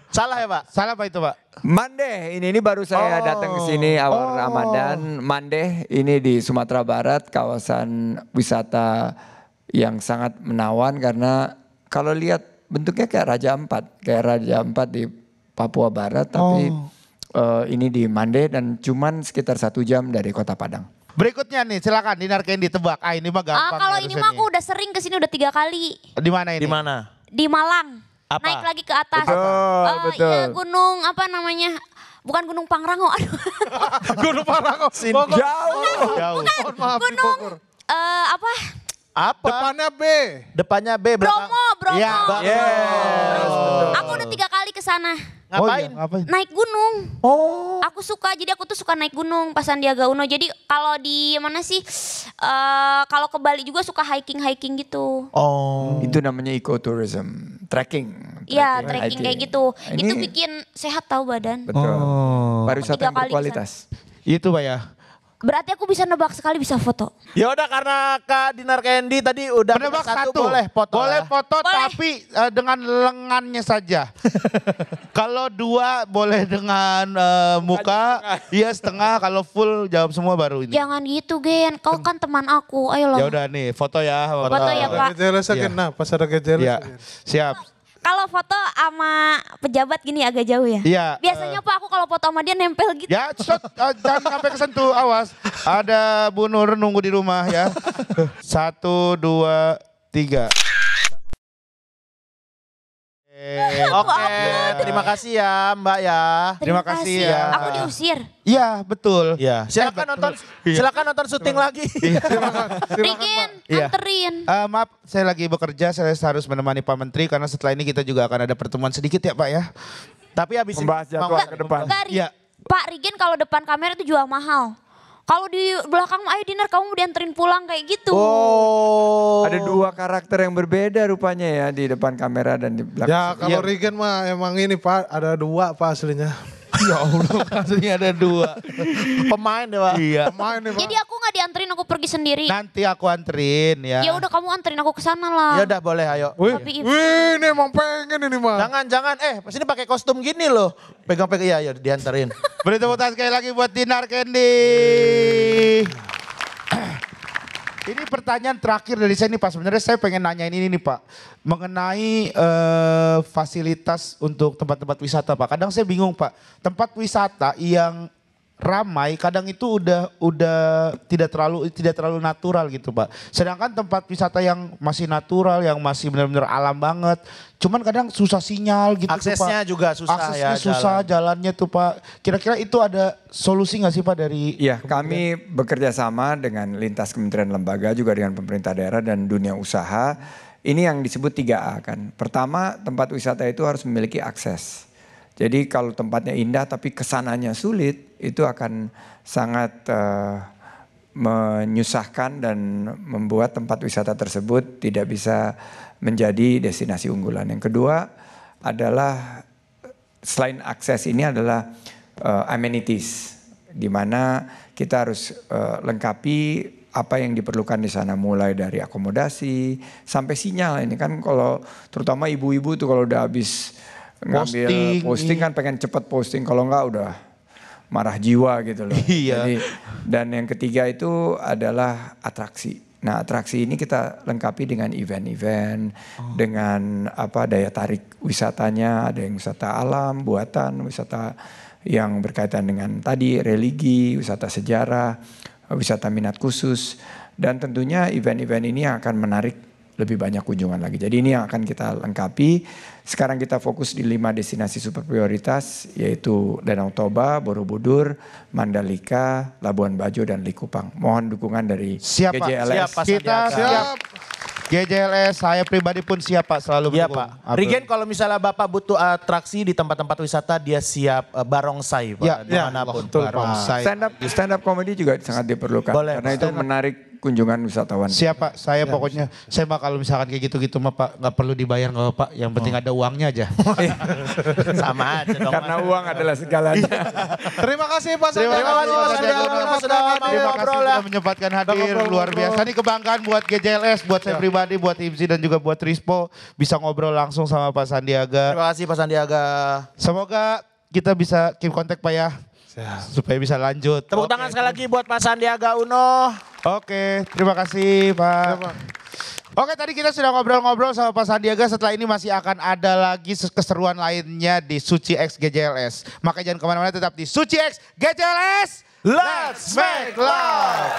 Salah ya Pak? Salah Pak itu Pak? Mandeh, ini baru saya datang ke sini awal Ramadan. Mandeh ini di Sumatera Barat, kawasan wisata yang sangat menawan karena kalau lihat bentuknya kayak Raja Ampat di Papua Barat, tapi ini di Mandeh dan cuman sekitar 1 jam dari Kota Padang. Berikutnya nih, silakan Dinar Kendi tebak. Ini mah gampang. Kalau nih ini harusnya mah aku nih. udah sering kesini udah 3 kali. Di mana ini? Di mana? Di Malang. Apa? Naik lagi ke atas. Betul. Iya, gunung apa namanya? Bukan Gunung Pangrango. Aduh. Gunung Pangrango. Jauh. Mohon maaf di Gunung Bogor. apa? Apa? Depannya B. Depannya B belakang. Bromo. Iya. Aku udah 3 kali ke sana. Ngapain? Naik gunung. Aku suka, jadi aku tuh suka naik gunung pas Sandiaga Uno. Jadi kalau di mana sih, kalau ke Bali juga suka hiking gitu. Itu namanya ecotourism, trekking. Iya, trekking kayak gitu. Ini- Itu bikin sehat tahu badan. Betul. Pariwisata 3 yang kali berkualitas. Itu Pak ya. Berarti aku bisa nebak sekali bisa foto. Ya udah karena Kak Dinar Candy tadi udah Menebak benar satu. boleh foto. Boleh lah. foto Boleh. tapi dengan lengannya saja. Kalau 2 boleh dengan muka, iya setengah. Kalau full jawab semua baru ini. Jangan gitu Gen, kau kan teman aku, ayolah. Ya udah nih foto ya. Foto ya Pak. Gejeles Iya. nah pas ada gejeles. Iya, siap. Kalau foto sama pejabat gini agak jauh ya? Iya. Biasanya Pak aku kalau foto sama dia nempel gitu. Ya, jangan sampai kesentuh, awas. Ada Bu Nur nunggu di rumah ya. 1, 2, 3. Oke, terima kasih ya Mbak ya. Terima kasih ya. Aku diusir. Iya, betul. Ya, silakan nonton syuting lagi. Rigen, Iya. anterin. Maaf, saya lagi bekerja, saya harus menemani Pak Menteri karena setelah ini kita juga akan ada pertemuan sedikit ya Pak ya. Tapi habis Membahas jadwal ke depan. Enggak, Iya. Pak Rigen kalau depan kamera itu jual mahal. Kalau di belakang, ayo dinner kamu mau dianterin pulang kayak gitu. Ada 2 karakter yang berbeda rupanya ya di depan kamera dan di belakang. Ya kalau Regen mah emang ini Pak, ada 2 Pak aslinya. Ya Allah, aslinya ada 2. Pemain deh Pak. Iya. Main nih Pak. Jadi aku nggak dianterin, aku pergi sendiri. Nanti aku anterin ya. Ya udah kamu anterin aku ke sana lah. Ya udah boleh ayo. Wih, Tapi- wih, ini emang pengen ini mah. Jangan, pas ini pakai kostum gini loh. Pegang-pegang, ya dianterin. Beri tepuk tangan sekali lagi buat Dinar Candy. Ini pertanyaan terakhir dari saya nih Pak. Sebenarnya saya pengen nanyain ini nih Pak. Mengenai fasilitas untuk tempat-tempat wisata Pak. Kadang saya bingung Pak. Tempat wisata yang ramai kadang itu udah tidak terlalu natural gitu Pak. Sedangkan tempat wisata yang masih natural, yang masih benar-benar alam banget, cuman kadang susah sinyal gitu Aksesnya tuh, Pak. juga susah Aksesnya ya, susah, jalannya tuh Pak. Kira-kira itu ada solusi nggak sih Pak dari? Iya, kami bekerja sama dengan lintas kementerian lembaga juga dengan pemerintah daerah dan dunia usaha. Ini yang disebut 3A kan. Pertama, tempat wisata itu harus memiliki akses. Jadi kalau tempatnya indah tapi kesananya sulit, itu akan sangat menyusahkan dan membuat tempat wisata tersebut tidak bisa menjadi destinasi unggulan. Yang kedua adalah selain akses ini adalah amenities, di mana kita harus lengkapi apa yang diperlukan di sana, mulai dari akomodasi sampai sinyal. Ini kan kalau terutama ibu-ibu tuh kalau udah habis ngambil posting kan pengen cepet posting, kalau enggak udah marah jiwa gitu loh. Iya. Jadi, dan yang ketiga itu adalah atraksi. Nah, atraksi ini kita lengkapi dengan event-event, dengan apa daya tarik wisatanya, ada yang wisata alam, buatan, wisata yang berkaitan dengan tadi religi, wisata sejarah, wisata minat khusus, dan tentunya event-event ini akan menarik lebih banyak kunjungan lagi. Jadi ini yang akan kita lengkapi. Sekarang kita fokus di 5 destinasi super prioritas, yaitu Danau Toba, Borobudur, Mandalika, Labuan Bajo, dan Likupang. Mohon dukungan dari Siap Pak, GJLS. siap Pak. Kita siap. GJLS, saya pribadi pun siap Pak, selalu Iya mendukung. Pak. Rigen kalau misalnya Bapak butuh atraksi di tempat-tempat wisata, dia siap barongsai Pak. Ya, dimanapun. Barongsai. Stand up comedy juga sangat diperlukan. Boleh, karena itu menarik kunjungan wisatawan. Siap Pak, saya pokoknya, saya mah kalau misalkan kayak gitu-gitu mah Pak, nggak perlu dibayar nggak Pak, yang penting ada uangnya aja. Sama aja dong. Karena uang adalah segalanya. Terima kasih Pak Terima Sandiaga kasih Uno Pak Sandiaga Uno sudah mau Terima kasih ngobrol sudah ya. menyempatkan hadir, ngobrol-ngobrol. luar biasa. Ini kebanggaan buat GJLS, buat saya pribadi, buat Ibzi dan juga buat Rispo bisa ngobrol langsung sama Pak Sandiaga. Terima kasih Pak Sandiaga. Semoga kita bisa keep kontak Pak ya, supaya bisa lanjut. Tepuk tangan sekali lagi buat Pak Sandiaga Uno. Oke, terima kasih Pak. Oke, tadi kita sudah ngobrol-ngobrol sama Pak Sandiaga. Setelah ini masih akan ada lagi keseruan lainnya di Suci X GJLS. Maka jangan kemana-mana, tetap di Suci X GJLS. Let's make love.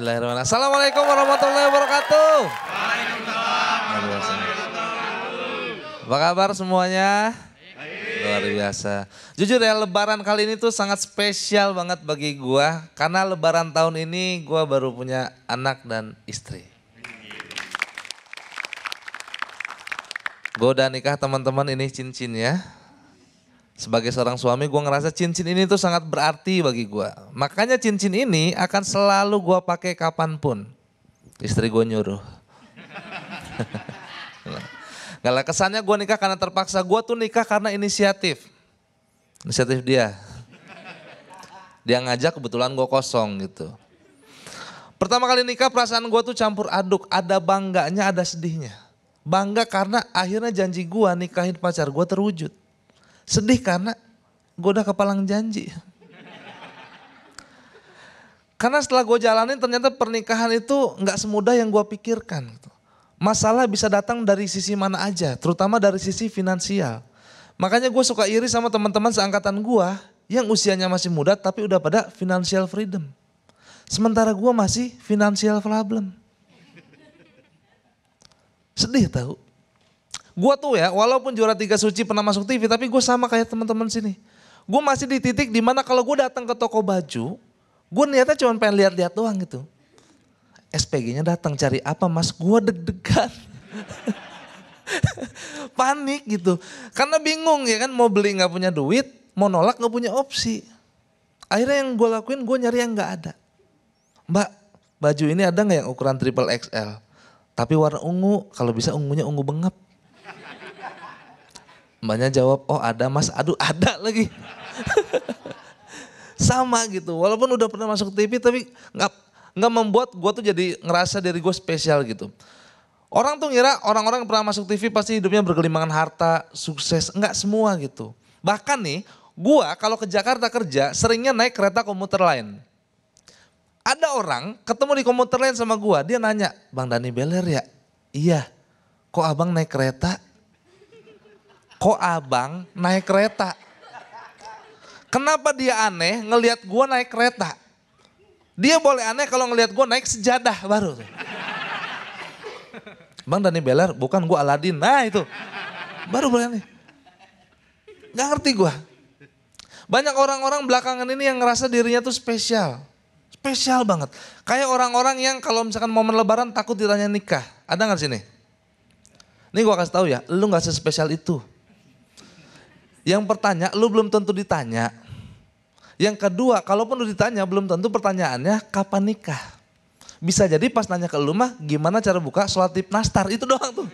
Bismillahirrahmanirrahim. Assalamualaikum warahmatullahi wabarakatuh. Apa kabar semuanya? Luar biasa. Jujur ya, lebaran kali ini tuh sangat spesial banget bagi gua. Karena lebaran tahun ini gua baru punya anak dan istri. Gua udah nikah teman-teman, ini cincinnya. Sebagai seorang suami gua ngerasa cincin ini tuh sangat berarti bagi gua. Makanya cincin ini akan selalu gua pakai kapanpun. Istri gua nyuruh. Gak lah, kesannya gue nikah karena terpaksa. Gue tuh nikah karena inisiatif. Inisiatif dia. Dia ngajak, kebetulan gue kosong gitu. Pertama kali nikah perasaan gue tuh campur aduk. Ada bangganya, ada sedihnya. Bangga karena akhirnya janji gue nikahin pacar gue terwujud. Sedih karena gue udah kepalang janji. Karena setelah gue jalanin ternyata pernikahan itu gak semudah yang gue pikirkan gitu. Masalah bisa datang dari sisi mana aja, terutama dari sisi finansial. Makanya gue suka iri sama teman-teman seangkatan gue yang usianya masih muda tapi udah pada financial freedom. Sementara gue masih financial problem. Sedih tahu. Gue tuh ya, walaupun juara 3 suci pernah masuk TV, tapi gue sama kayak teman-teman sini. Gue masih di titik dimana kalau gue datang ke toko baju, gue niatnya cuma pengen lihat-lihat doang gitu. SPG-nya datang, cari apa mas? Gue deg-degan. Panik gitu. Karena bingung ya kan, mau beli gak punya duit, mau nolak gak punya opsi. Akhirnya yang gue lakuin, gue nyari yang gak ada. Mbak, baju ini ada gak yang ukuran triple XL? Tapi warna ungu, kalau bisa ungunya ungu bengap. Mbaknya jawab, oh ada mas, aduh ada lagi. Sama gitu, walaupun udah pernah masuk TV tapi nggak membuat gue tuh jadi ngerasa diri gue spesial gitu. Orang tuh ngira orang-orang yang pernah masuk TV pasti hidupnya bergelimangan harta, sukses. Enggak semua gitu. Bahkan nih, gue kalau ke Jakarta kerja seringnya naik kereta komuter lain. Ada orang ketemu di komuter lain sama gue, dia nanya, Bang Dani Beler ya? Iya. Kok abang naik kereta? Kok abang naik kereta? Kenapa dia aneh ngelihat gue naik kereta? Dia boleh aneh kalau ngelihat gue naik sejadah baru. Bang Dani Beler, bukan gue Aladin. Nah itu, baru boleh aneh. Gak ngerti gue. Banyak orang-orang belakangan ini yang ngerasa dirinya tuh spesial. Spesial banget. Kayak orang-orang yang kalau misalkan momen lebaran takut ditanya nikah. Ada gak sini? Ini gue kasih tahu ya, lu gak sespesial itu. Yang pertanyaan, lu belum tentu ditanya. Yang kedua, kalaupun lu ditanya belum tentu pertanyaannya kapan nikah. Bisa jadi pas nanya ke lu mah gimana cara buka sholat tip nastar, itu doang tuh.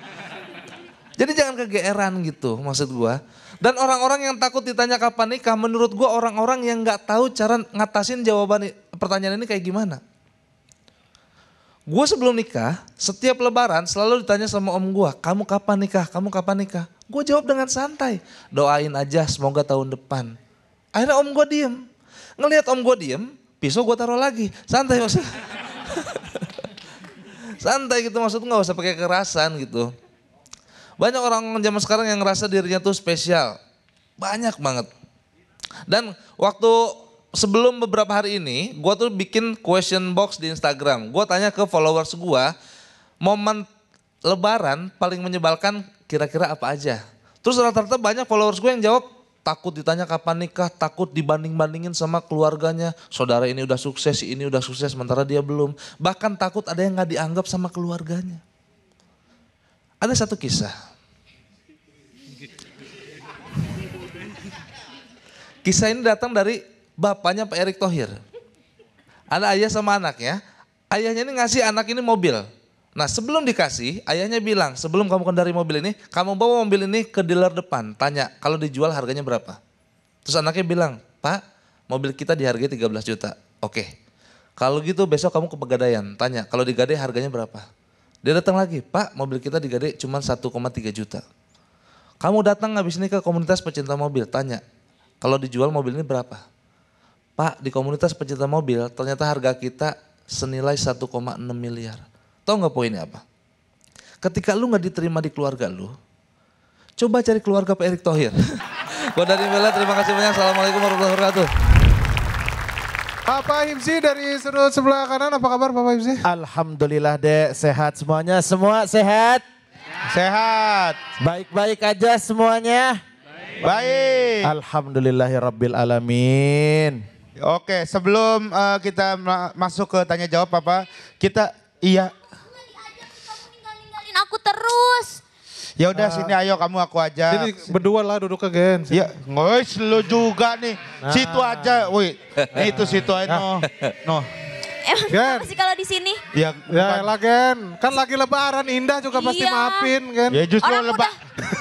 Jadi jangan kegeeran gitu maksud gua. Dan orang-orang yang takut ditanya kapan nikah menurut gua orang-orang yang gak tahu cara ngatasin jawaban pertanyaan ini kayak gimana. Gua sebelum nikah setiap lebaran selalu ditanya sama om gua, kamu kapan nikah, kamu kapan nikah. Gua jawab dengan santai, doain aja semoga tahun depan. Akhirnya om gua diem. Ngelihat om gue diem, pisau gue taruh lagi. Santai maksud. Santai gitu maksud, gak usah pakai kekerasan gitu. Banyak orang zaman sekarang yang ngerasa dirinya tuh spesial. Banyak banget. Dan waktu sebelum beberapa hari ini, gue tuh bikin question box di Instagram. Gue tanya ke followers gue, momen lebaran paling menyebalkan kira-kira apa aja. Terus rata-rata banyak followers gue yang jawab, takut ditanya kapan nikah, takut dibanding-bandingin sama keluarganya. Saudara ini udah sukses, si ini udah sukses, sementara dia belum. Bahkan takut ada yang gak dianggap sama keluarganya. Ada satu kisah. Kisah ini datang dari bapaknya Pak Erick Thohir. Ada ayah sama anaknya. Ayahnya ini ngasih anak ini mobil. Nah sebelum dikasih, ayahnya bilang, sebelum kamu kendari mobil ini, kamu bawa mobil ini ke dealer depan, tanya kalau dijual harganya berapa. Terus anaknya bilang, Pak mobil kita dihargai 13 juta. Oke, kalau gitu besok kamu ke Pegadaian, tanya kalau digadai harganya berapa. Dia datang lagi, Pak mobil kita digadai cuma 1,3 juta. Kamu datang habis ini ke komunitas pecinta mobil, tanya kalau dijual mobil ini berapa. Pak di komunitas pecinta mobil ternyata harga kita senilai 1,6 miliar. Tahu gak poinnya apa? Ketika lu gak diterima di keluarga lu, coba cari keluarga Pak Erick Thohir. Gua Dani Beler, terima kasih banyak. Assalamualaikum warahmatullahi wabarakatuh. Papa Himsi dari sudut sebelah kanan, apa kabar Papa Himsi? Alhamdulillah Dek, sehat semuanya. Semua sehat? Sehat. Baik-baik aja semuanya? Baik. Alhamdulillahirabbil alamin. Oke, sebelum kita masuk ke tanya jawab Papa, kita Ninggalin aku terus. Ya udah sini ayo kamu aku aja. Jadi berdua lah duduk ke Gen. Ya, guys lu juga nih. Situ aja, woi. Nih itu situ aja no. Emang kenapa sih kalau di sini? Ya, lah Gen, kan lagi lebaran Indah juga pasti Iya. maafin Gen. Ya justru Orang udah.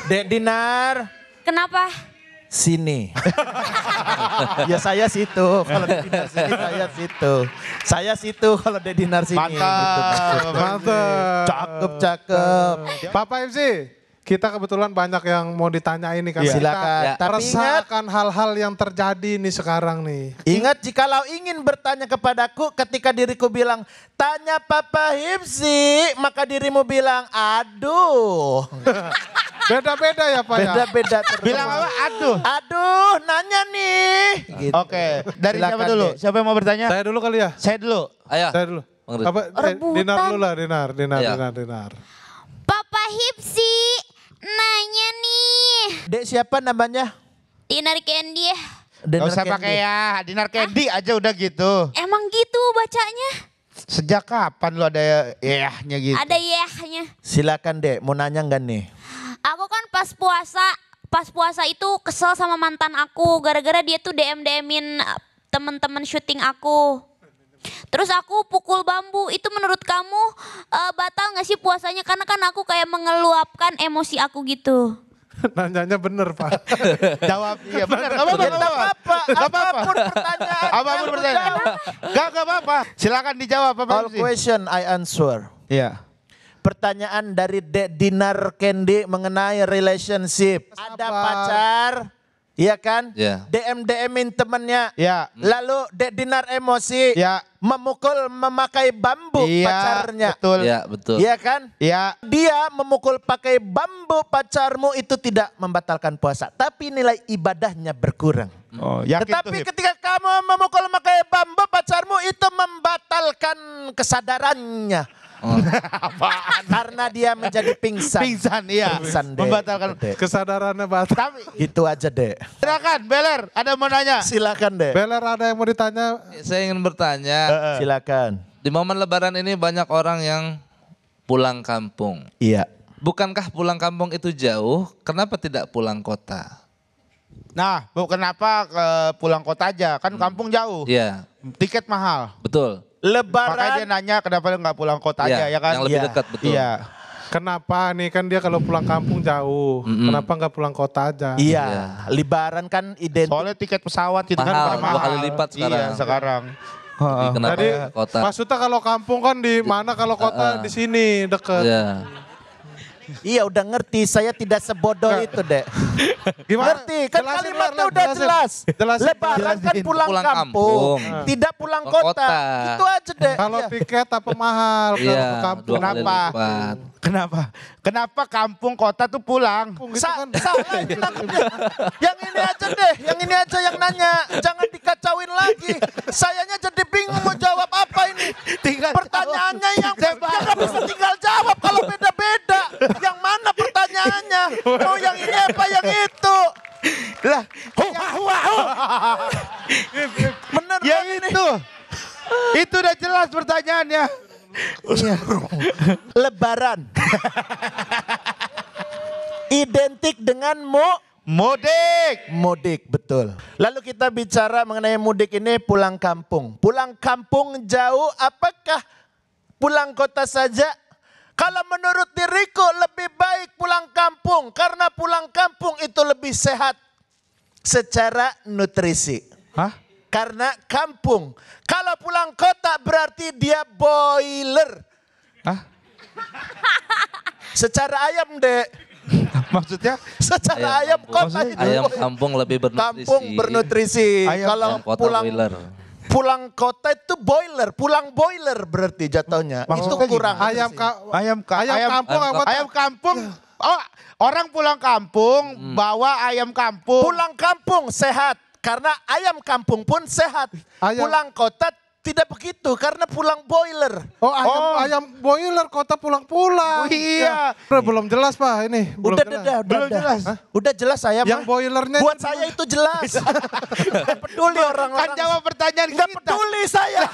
Dek Dinar, Kenapa? sini. Ya saya situ, kalau Dek Dinar sini saya situ. Saya situ kalau Dek Dinar sini. Mantap. Mantap. Cakep. Papa Himsi, kita kebetulan banyak yang mau ditanya ini kan. Silakan. Kita Tapi resah akan hal-hal yang terjadi nih sekarang nih. Ingat jikalau ingin bertanya kepadaku ketika diriku bilang, tanya Papa Himsi, maka dirimu bilang, aduh. Beda-beda ya Pak ya? Beda-beda. Bilang apa? Aduh. Aduh, nanya nih. Gitu. Oke, dari Silakan, siapa dulu? Dek. Siapa yang mau bertanya? Saya dulu kali ya? Saya dulu. Ayo. Saya dulu. Bang Rid. Apa? Rebutan. Dinar dulu lah, Iya. Dinar. Papa Hipsi nanya nih. Dek siapa namanya? Dinar Candy. Gak usah pakai ya, Dinar Candy aja udah gitu. Emang gitu bacanya? Sejak kapan lu ada ya-nya gitu? Ada yehnya. Silakan Dek, mau nanya enggak nih? Aku kan pas puasa itu kesel sama mantan aku gara-gara dia tuh DM-DM-in temen-temen syuting aku. Terus aku pukul bambu, itu menurut kamu batal gak sih puasanya? Karena kan aku kayak mengeluapkan emosi aku gitu. Nanyanya bener Pak. Jawab, iya benar. Gak apa-apa. Apapun pertanyaan. Apapun pertanyaan. Gak apa-apa. Silakan dijawab Papa All Hipsi. question I answer. Iya. Pertanyaan dari Dek Dinar Candy mengenai relationship. Ada pacar, iya kan? Iya. DM-DM-in temennya. Iya. Lalu Dek Dinar emosi. Iya. Memukul memakai bambu Iya, pacarnya. betul. Iya, betul. Iya kan? Iya. Dia memukul pakai bambu pacarmu itu tidak membatalkan puasa. Tapi nilai ibadahnya berkurang. Oh, yakin tuh, Tetapi Hip. ketika kamu memukul pakai bambu pacarmu itu membatalkan kesadarannya. Karena dia menjadi pingsan. Pingsan, iya. Pingsan, Dek. Membatalkan. Dek. Kesadarannya batal. Tapi Gitu aja Dek. silakan Beler, ada mau nanya? Silakan Dek. Beler ada yang mau ditanya? Saya ingin bertanya, Silakan. di momen lebaran ini banyak orang yang pulang kampung. Iya. Bukankah pulang kampung itu jauh? Kenapa tidak pulang kota? Nah, Bu, kenapa pulang kota aja? Kan kampung jauh. Iya, Tiket mahal. betul. Makanya dia Lebaran. nanya kenapa lu nggak pulang kota Iya, aja ya kan? yang lebih Iya. dekat, betul. Iya. Kenapa nih kan dia kalau pulang kampung jauh. Kenapa nggak pulang kota aja? Iya. Iya. Lebaran kan identik. Soalnya tiket pesawat itu kan Mahal, pada 2 kali lipat sekarang. Iya, sekarang. Jadi kenapa Tadi kota? maksudnya kalau kampung kan di mana, kalau kota di sini deket. Iya. Iya udah ngerti, saya tidak sebodoh itu Dek. Gimana? Ngerti, kan Jelasin, kalimatnya Ler, udah jelasin. jelas. Jelasin. Lebaran kan pulang Pulang kampung, kampung. tidak pulang Ke kota. kota. Itu aja Dek. Kalau Iya. tiket apa mahal kalau Iya, ke kampung? 2 kali Kenapa? lipat. Kenapa kampung kota tuh pulang? Gitu Salah kan. ini nangkepnya. Yang ini aja deh, yang ini aja yang nanya. Jangan dikacauin lagi. Sayanya jadi bingung mau jawab apa ini. Pertanyaannya yang nggak bisa tinggal jawab kalau beda-beda. Yang mana pertanyaannya? Mau yang ini apa yang itu? Lah, Bener ya kan ini? itu. Itu udah jelas pertanyaannya. Lebaran. Identik dengan Mudik. mudik, betul. Lalu kita bicara mengenai mudik ini pulang kampung. Pulang kampung jauh, apakah pulang kota saja? Kalau menurut diriku lebih baik pulang kampung. Karena pulang kampung itu lebih sehat secara nutrisi. Hah? Karena kampung. Kalau pulang kota berarti dia boiler. Hah? Secara ayam Dek. Maksudnya? Secara ayam kota itu. Ayam kampung lebih bernutrisi. Kampung bernutrisi. Kalau Ayam kota pulang boiler. pulang kota itu boiler, pulang boiler berarti jatuhnya. Itu Maksudnya kurang. gimana? Ayam kampung apa? Ayam kampung. Oh, orang pulang kampung bawa ayam kampung. Pulang kampung sehat. Karena ayam kampung pun sehat. Pulang kota tidak begitu karena pulang boiler. Ayam boiler kota pulang-pulang. Iya. Belum jelas Pak ini. Udah jelas. Udah jelas saya Yang boilernya buat saya itu jelas. Gak peduli orang-orang. Kan jawab pertanyaan Gak peduli saya.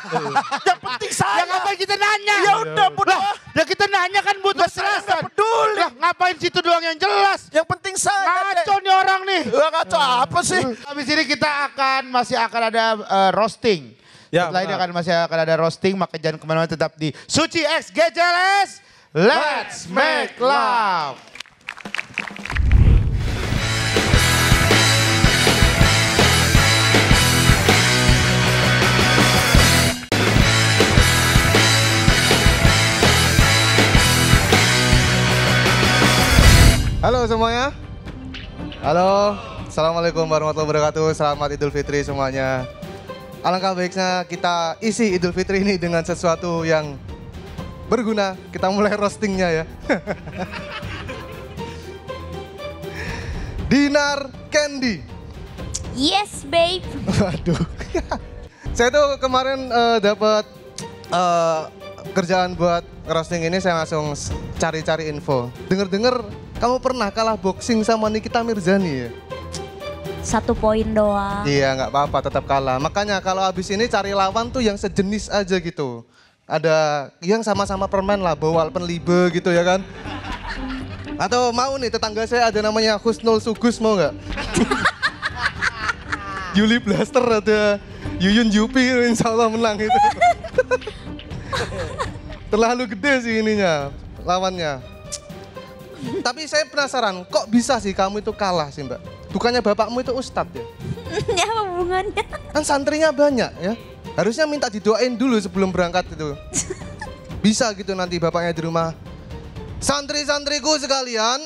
Yang penting saya. Yang ngapain kita nanya? Ya udah bodoh. Ya kita nanya kan butuh kejelasan. Gak peduli. Lah, ngapain situ doang yang jelas? Yang penting saya. Ngaco nih orang nih. Ngaco apa sih? Habis ini kita masih akan ada roasting. Ya, setelah ini masih akan ada roasting, maka jangan kemana-mana, tetap di Suci X GJLS. Let's make love. Halo semuanya. Halo. Assalamualaikum warahmatullahi wabarakatuh. Selamat Idul Fitri semuanya. Alangkah baiknya kita isi Idul Fitri ini dengan sesuatu yang berguna. Kita mulai roastingnya ya. Dinar Candy. Yes, babe. Waduh. Saya tuh kemarin dapat kerjaan buat roasting ini, saya langsung cari-cari info. Dengar-dengar kamu pernah kalah boxing sama Nikita Mirzani ya? 1 poin doang. Iya nggak apa-apa, tetap kalah. Makanya kalau habis ini cari lawan tuh yang sejenis aja gitu. Ada yang sama-sama permen lah, bawal penlibe gitu ya kan. Atau mau nih tetangga saya ada namanya Husnul Sugus, mau nggak? Yuli Blaster ada Yuyun Yupi, insya Allah menang itu. Terlalu gede sih ininya, lawannya. Tapi saya penasaran, kok bisa sih kamu itu kalah sih Mbak? Bukannya bapakmu itu ustadz ya? Ya apa hubungannya? Kan santrinya banyak ya. Harusnya minta didoain dulu sebelum berangkat itu. Bisa gitu nanti bapaknya di rumah. Santri-santriku sekalian,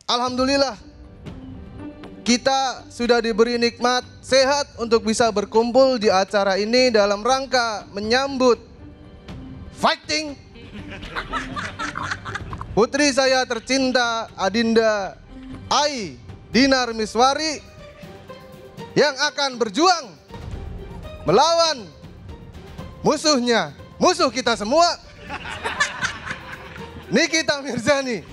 alhamdulillah kita sudah diberi nikmat sehat untuk bisa berkumpul di acara ini dalam rangka menyambut fighting putri saya tercinta Adinda Ai Dinar Miswari yang akan berjuang melawan musuhnya, musuh kita semua, Nikita Mirzani.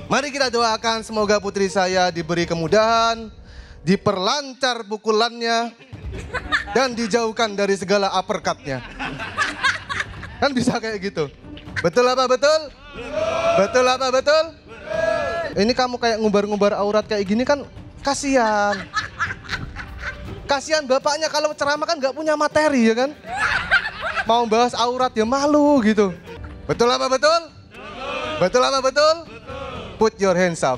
Mari kita doakan semoga putri saya diberi kemudahan, diperlancar pukulannya, dan dijauhkan dari segala uppercutnya. Kan bisa kayak gitu. Betul apa betul? Betul apa betul? Ini kamu kayak ngumbar-ngumbar aurat kayak gini kan kasihan. Kasihan bapaknya kalau ceramah kan nggak punya materi ya kan. Mau bahas aurat ya malu gitu. Betul apa betul? Betul apa betul? Put your hands up.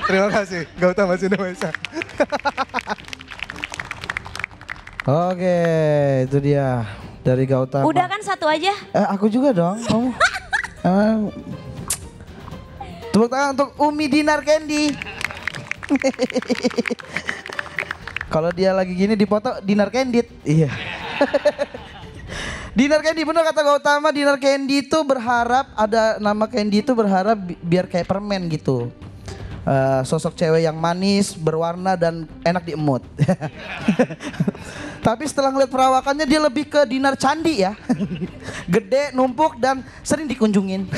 Terima kasih Gautama Sinawesa. Oke, itu dia dari Gautama. Udah kan satu aja? Aku juga dong. Kamu. Tepuk tangan untuk Umi Dinar Candy. Kalau dia lagi gini dipoto Dinar Candid. Iya. Dinar Candy, bener kata Gautama, Dinar Candy itu berharap, ada nama Candy itu berharap biar kayak permen gitu. Sosok cewek yang manis, berwarna dan enak diemut. Tapi setelah ngeliat perawakannya dia lebih ke Dinar Candi ya. Gede, numpuk dan sering dikunjungin.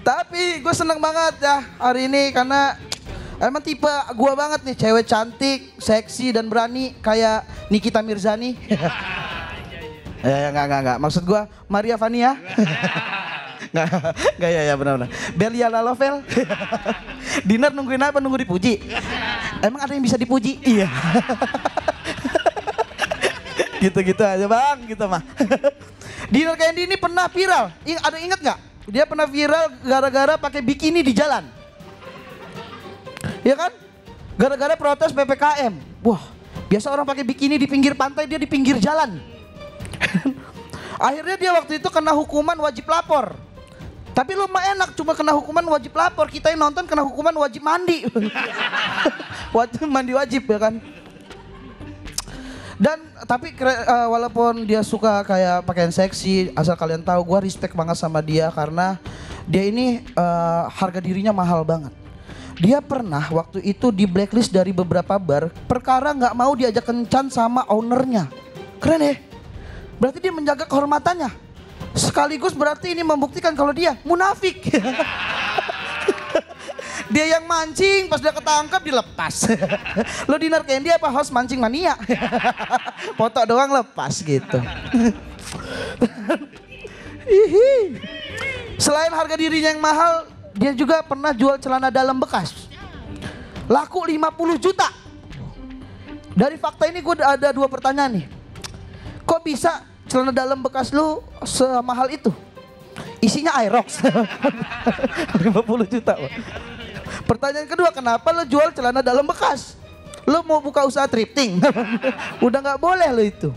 Tapi gue seneng banget ya hari ini karena emang tipe gue banget nih, cewek cantik, seksi dan berani kayak Nikita Mirzani. Ya enggak. Maksud gue Maria Vania. Enggak ya benar-benar. Belia Lalovel. Dinar nungguin apa? Nunggu dipuji. Emang ada yang bisa dipuji? Iya. Gitu-gitu aja bang, gitu mah. Dinar Candy ini pernah viral. Ada inget nggak? Dia pernah viral gara-gara pakai bikini di jalan. Ya kan? Gara-gara protes PPKM. Wah, biasa orang pakai bikini di pinggir pantai, dia di pinggir jalan. Akhirnya dia waktu itu kena hukuman wajib lapor. Tapi lu mah enak, cuma kena hukuman wajib lapor. Kita yang nonton kena hukuman wajib mandi. Mandi wajib ya kan. Dan tapi walaupun dia suka kayak pakaian seksi, asal kalian tahu gue respect banget sama dia karena Dia ini harga dirinya mahal banget. Dia pernah waktu itu di blacklist dari beberapa bar perkara nggak mau diajak kencan sama ownernya. Keren ya? Berarti dia menjaga kehormatannya. Sekaligus berarti ini membuktikan kalau dia munafik. Dia yang mancing, pas dia ketangkep dilepas. Lo dinner candy apa host mancing mania? Foto doang lepas gitu. Selain harga dirinya yang mahal, dia juga pernah jual celana dalam bekas. Laku 50 juta. Dari fakta ini gue ada 2 pertanyaan nih. Kok bisa celana dalam bekas lu semahal itu? Isinya Aerox. 50 juta. Pertanyaan kedua, kenapa lo jual celana dalam bekas? Lo mau buka usaha thrifting? Udah gak boleh lo itu.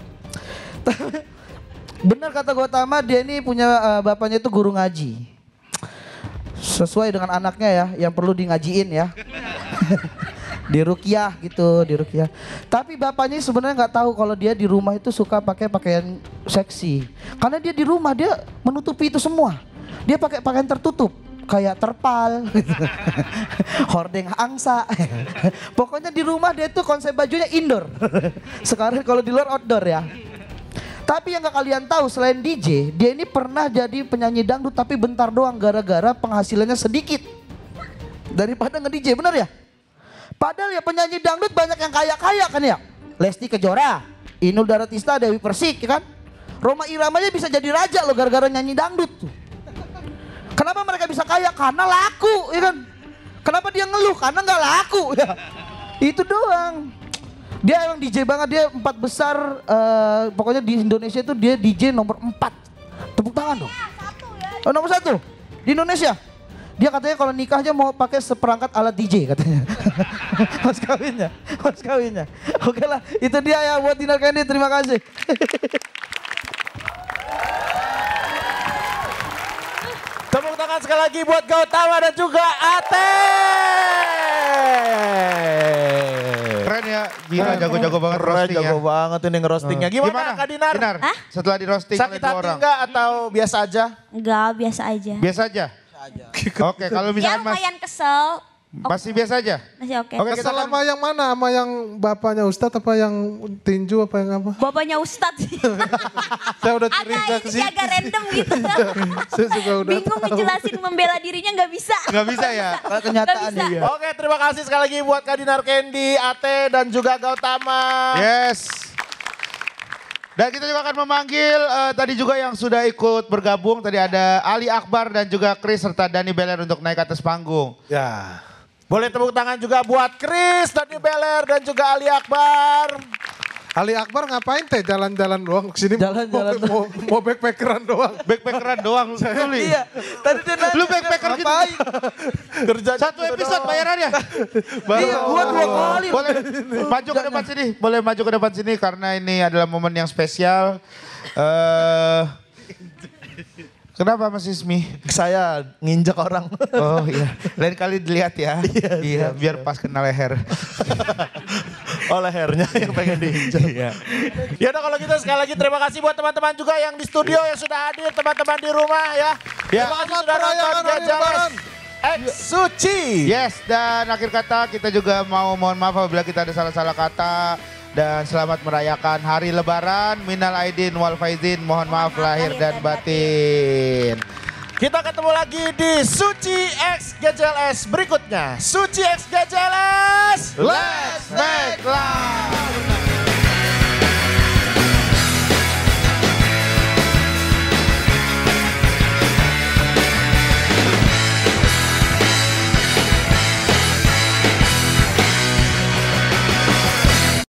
Benar kata Gautama, dia ini punya bapaknya itu guru ngaji. Sesuai dengan anaknya ya, yang perlu di ngajiin ya. Di ruqyah gitu, di ruqyah. Tapi bapaknya sebenarnya nggak tahu kalau dia di rumah itu suka pakai pakaian seksi. Karena dia di rumah dia menutupi itu semua. Dia pakai pakaian tertutup. Kayak terpal, hordeng angsa. Pokoknya di rumah dia tuh konsep bajunya indoor. Sekarang kalau di luar outdoor ya. Tapi yang gak kalian tahu selain DJ, dia ini pernah jadi penyanyi dangdut tapi bentar doang gara-gara penghasilannya sedikit. Daripada nge-DJ, bener ya? Padahal ya penyanyi dangdut banyak yang kaya-kaya kan ya. Lesti Kejora, Inul Daratista, Dewi Persik ya kan. Rhoma Irama aja bisa jadi raja loh gara-gara nyanyi dangdut tuh. Kenapa mereka bisa kaya? Karena laku, ya kan? Kenapa dia ngeluh? Karena nggak laku, ya. Itu doang. Dia emang DJ banget, dia 4 besar, pokoknya di Indonesia itu dia DJ nomor 4. Tepuk tangan dong. Oh, nomor 1 di Indonesia. Dia katanya kalau nikah aja mau pakai seperangkat alat DJ katanya. Mas kawinnya. Oke lah, itu dia ya buat Dinner Candy. Terima kasih. Tepuk tangan sekali lagi buat Gautama dan juga Ate. Keren ya, gila jago-jago banget roasting ya. Jago banget ini ngerostingnya. Gimana Kak Dinar? Setelah di roasting sakit hati enggak atau biasa aja? Enggak, biasa aja. Biasa aja? Oke, kalau misalkan ya lumayan kesel. Masih biasa aja? Masih oke. Kesel sama yang mana? Sama yang bapaknya Ustadz apa yang tinju apa yang apa? Bapaknya Ustadz. Saya udah curiga ke situ. Agak random gitu. Saya juga udah bingung ngejelasin membela dirinya nggak bisa. Nggak bisa ya? Kenyataan ya. Oke, terima kasih sekali lagi buat Kak Dinar Candy, Ate dan juga Gautama. Yes. Dan kita juga akan memanggil tadi juga yang sudah ikut bergabung. Tadi ada Ali Akbar dan juga Chris serta Dani Beler untuk naik ke atas panggung. Ya. Boleh tepuk tangan juga buat Chris, Dani Beler dan juga Ali Akbar. Ali Akbar ngapain teh jalan-jalan doang kesini? Jalan-jalan mau backpackeran doang. Backpackeran doang. Iya. Tadi dia nanya. Lu backpacker gitu. Kerja 1 episode bayarannya. Iya, gua 2 kali. Boleh maju ke depan sini. Boleh maju ke depan sini karena ini adalah momen yang spesial. Kenapa Mas Ismi? Saya nginjek orang. Oh iya, lain kali dilihat ya. Iya, biar pas kena leher. Oh lehernya yang pengen diinjek. Iya. Ya udah kalau gitu sekali lagi terima kasih buat teman-teman juga yang di studio yang sudah hadir, teman-teman di rumah ya. Terima kasih sudah nonton Gajalas X Suci. Yes, dan akhir kata kita juga mau mohon maaf apabila kita ada salah-salah kata. Dan selamat merayakan hari Lebaran. Minal aidin wal faizin. Mohon maaf lahir dan batin. Kita ketemu lagi di Suci X GJLS berikutnya. Suci X GJLS. Let's make love.